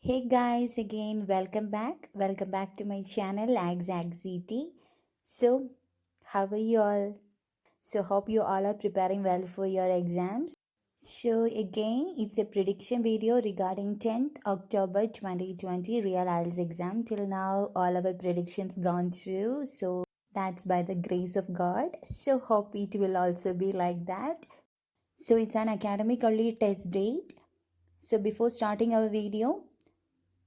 Hey guys, again, welcome back. Welcome back to my channel, AgZagZT. So, how are you all? So, hope you all are preparing well for your exams. So, again, it's a prediction video regarding 10th October 2020 Real IELTS exam. Till now, all our predictions gone through. So, that's by the grace of God. So, hope it will also be like that. So, it's an academic early test date. So, before starting our video,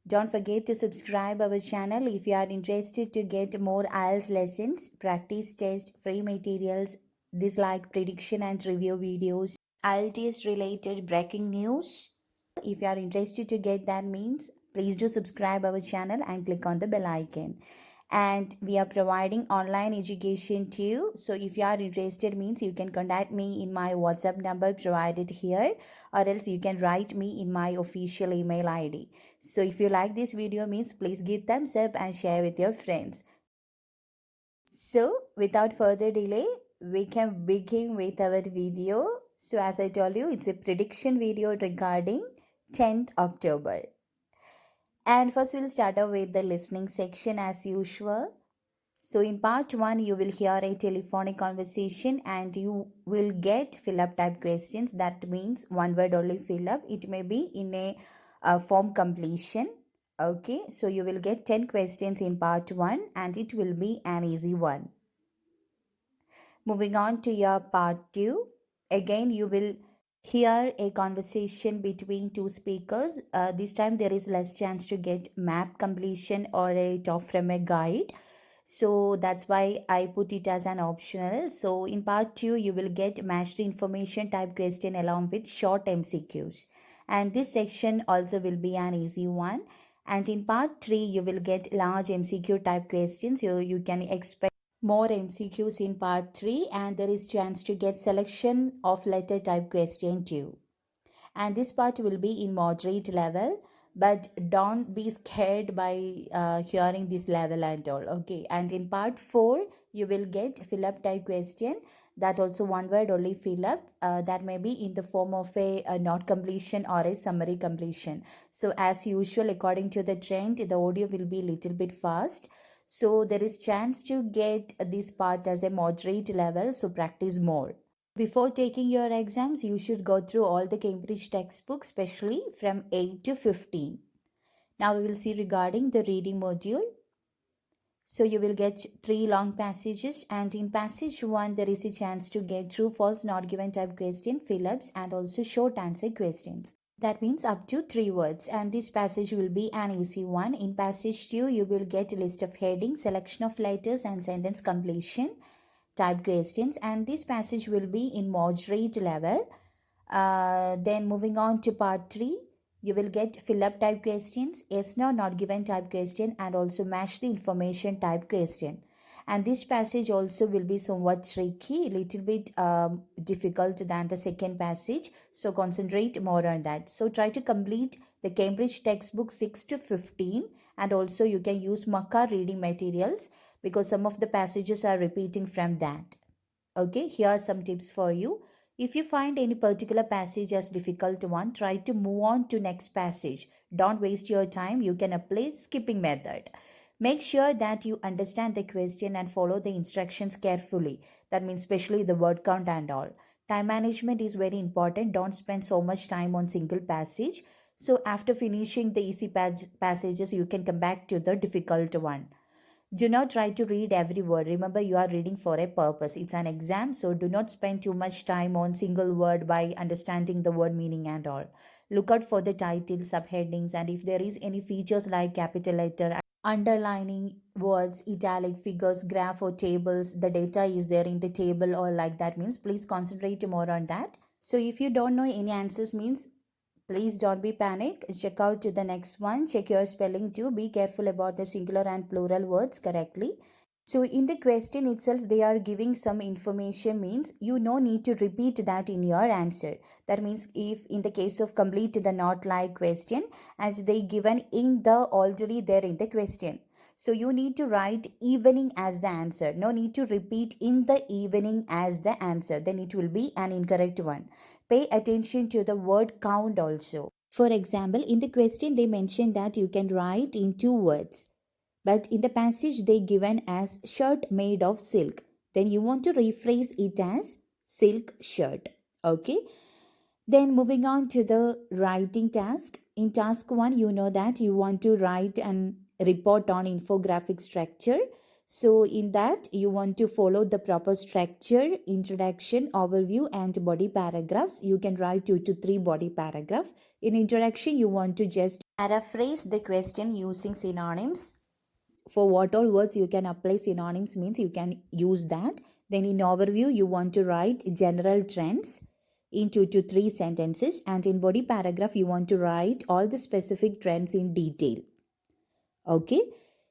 don't forget to subscribe our channel if you are interested to get more IELTS lessons, practice test, free materials, this like prediction and review videos, IELTS related breaking news. If you are interested to get that means, please do subscribe our channel and click on the bell icon. And we are providing online education too. So if you are interested means you can contact me in my WhatsApp number provided here, or else you can write me in my official email ID. So if you like this video means please give thumbs up and share with your friends. So without further delay, we can begin with our video. So as I told you, it's a prediction video regarding 10th October. And first we'll start off with the listening section as usual. So in part 1, you will hear a telephonic conversation and you will get fill-up type questions. That means one word only fill-up. It may be in a form completion. Okay, so you will get 10 questions in part 1 and it will be an easy one. Moving on to your part 2, again you will hear a conversation between two speakers. This time there is less chance to get map completion or a top from a guide. So that's why I put it as an optional. So in part 2, you will get matched information type question along with short MCQs. And this section also will be an easy one. And in part 3, you will get large MCQ type questions. So you can expect more MCQs in part 3 and there is chance to get selection of letter type question too. And this part will be in moderate level, but don't be scared by hearing this level and all. Okay, and in part 4 you will get fill up type question, that also one word only fill up, that may be in the form of a not completion or a summary completion. So as usual, according to the trend, the audio will be little bit fast, so there is chance to get this part as a moderate level, so practice more. Before taking your exams, you should go through all the Cambridge textbooks, especially from 8 to 15. Now we will see regarding the reading module. So you will get 3 long passages, and in passage 1 there is a chance to get true, false, not given type question, fill-ups and also short answer questions. That means up to 3 words, and this passage will be an easy one. In passage 2 you will get a list of headings, selection of letters and sentence completion type questions, and this passage will be in moderate level. Then moving on to part 3, you will get fill up type questions, yes no not given type question and also match the information type question. And this passage also will be somewhat tricky, little bit difficult than the second passage, so concentrate more on that. So try to complete the Cambridge textbook 6 to 15, and also you can use Makka reading materials because some of the passages are repeating from that. Okay, here are some tips for you. If you find any particular passage as difficult one, try to move on to next passage. Don't waste your time. You can apply skipping method. Make sure that you understand the question and follow the instructions carefully. That means especially the word count and all. Time management is very important. Don't spend so much time on single passage. So after finishing the easy passages, you can come back to the difficult one. Do not try to read every word. Remember, you are reading for a purpose. It's an exam, so do not spend too much time on single word by understanding the word meaning and all. Look out for the title, subheadings, and if there is any features like capital letter, underlining words, italic figures, graph or tables, the data is there in the table or like that means please concentrate more on that. So if you don't know any answers means please don't be panic. Check out to the next one. Check your spelling too. Be careful about the singular and plural words correctly. So in the question itself, they are giving some information means you no need to repeat that in your answer. That means if in the case of complete the not like question, as they given in the already there in the question. So you need to write evening as the answer. No need to repeat in the evening as the answer. Then it will be an incorrect one. Pay attention to the word count also. For example, in the question they mentioned that you can write in two words, but in the passage they given as shirt made of silk. Then you want to rephrase it as silk shirt. Okay. Then moving on to the writing task. In task 1, you know that you want to write and report on infographic structure. So in that you want to follow the proper structure, introduction, overview and body paragraphs. You can write 2 to 3 body paragraph. In introduction you want to just paraphrase the question using synonyms. For what all words you can apply synonyms means you can use that. Then in overview you want to write general trends in 2 to 3 sentences, and in body paragraph you want to write all the specific trends in detail. Okay.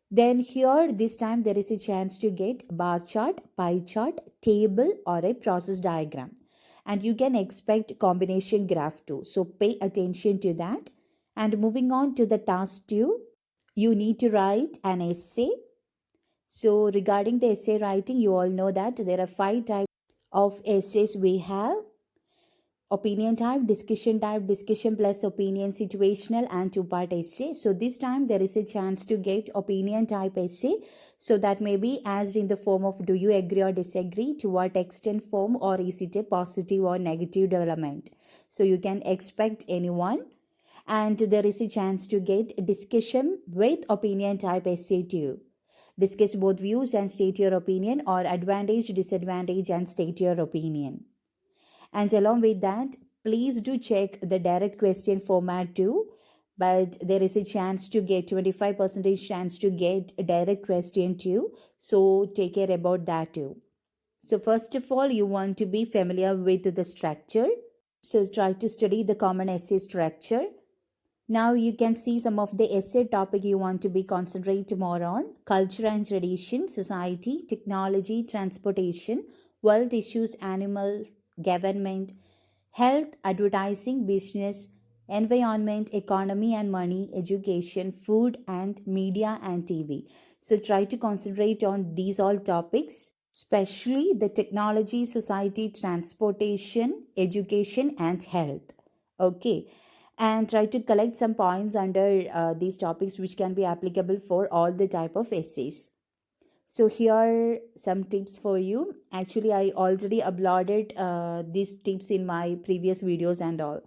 Then here this time there is a chance to get bar chart, pie chart, table or a process diagram, and you can expect combination graph too, so pay attention to that. And moving on to the task 2, you need to write an essay. So regarding the essay writing, you all know that there are 5 types of essays we have: opinion type, discussion plus opinion, situational and two-part essay. So this time there is a chance to get opinion type essay. So that may be asked in the form of do you agree or disagree, to what extent form, or is it a positive or negative development. So you can expect anyone. And there is a chance to get discussion with opinion type essay too. Discuss both views and state your opinion, or advantage, disadvantage and state your opinion. And along with that, please do check the direct question format too. But there is a chance to get 25% chance to get a direct question too. So take care about that too. So first of all, you want to be familiar with the structure. So try to study the common essay structure. Now you can see some of the essay topic you want to be concentrate more on: culture and tradition, society, technology, transportation, world issues, animal, government, health, advertising, business, environment, economy and money, education, food and media and TV. So try to concentrate on these all topics, especially the technology, society, transportation, education and health. Okay. And try to collect some points under these topics which can be applicable for all the type of essays. So here are some tips for you. Actually, I already uploaded these tips in my previous videos and all.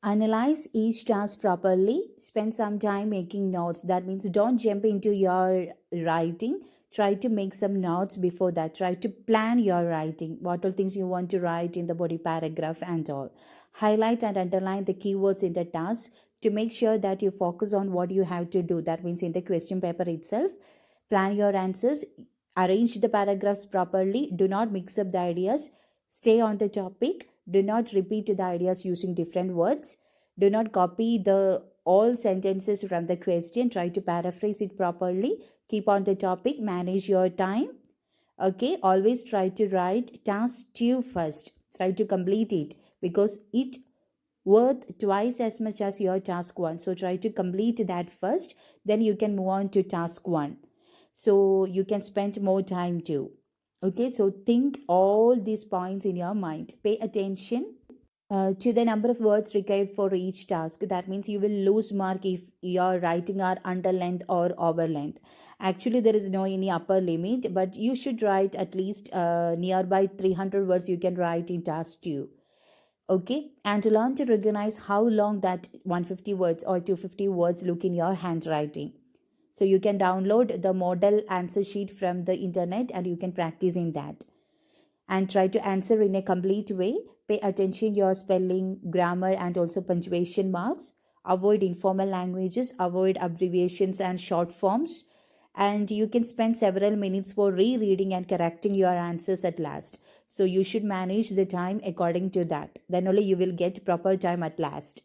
Analyze each task properly. Spend some time making notes. That means don't jump into your writing. Try to make some notes before that. Try to plan your writing. What all things you want to write in the body paragraph and all. Highlight and underline the keywords in the task to make sure that you focus on what you have to do. That means in the question paper itself, plan your answers. Arrange the paragraphs properly. Do not mix up the ideas. Stay on the topic. Do not repeat the ideas using different words. Do not copy the all sentences from the question. Try to paraphrase it properly. Keep on the topic. Manage your time. Okay, always try to write task 2 first. Try to complete it because it worth twice as much as your task 1. So try to complete that first. Then you can move on to task 1. So you can spend more time too. Okay, so think all these points in your mind. Pay attention to the number of words required for each task. That means you will lose mark if your writing are under length or over length. Actually, there is no any upper limit, but you should write at least nearby 300 words you can write in task 2. Okay, and to learn to recognize how long that 150 words or 250 words look in your handwriting. So you can download the model answer sheet from the internet and you can practice in that. And try to answer in a complete way. Pay attention your spelling, grammar and also punctuation marks. Avoid informal languages, avoid abbreviations and short forms. And you can spend several minutes for rereading and correcting your answers at last. So you should manage the time according to that. Then only you will get proper time at last.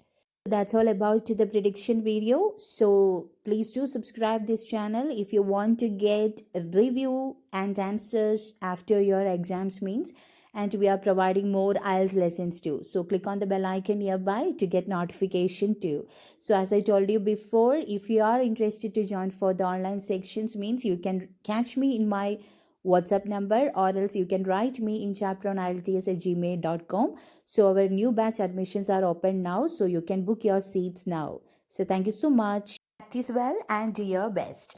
That's all about the prediction video. So please do subscribe this channel if you want to get a review and answers after your exams means, and we are providing more IELTS lessons too. So click on the bell icon nearby to get notification too. So as I told you before, if you are interested to join for the online sections means you can catch me in my WhatsApp number, or else you can write me in chaperonelts@gmail.com. So our new batch admissions are open now, so you can book your seats now. So thank you so much. Practice well and do your best.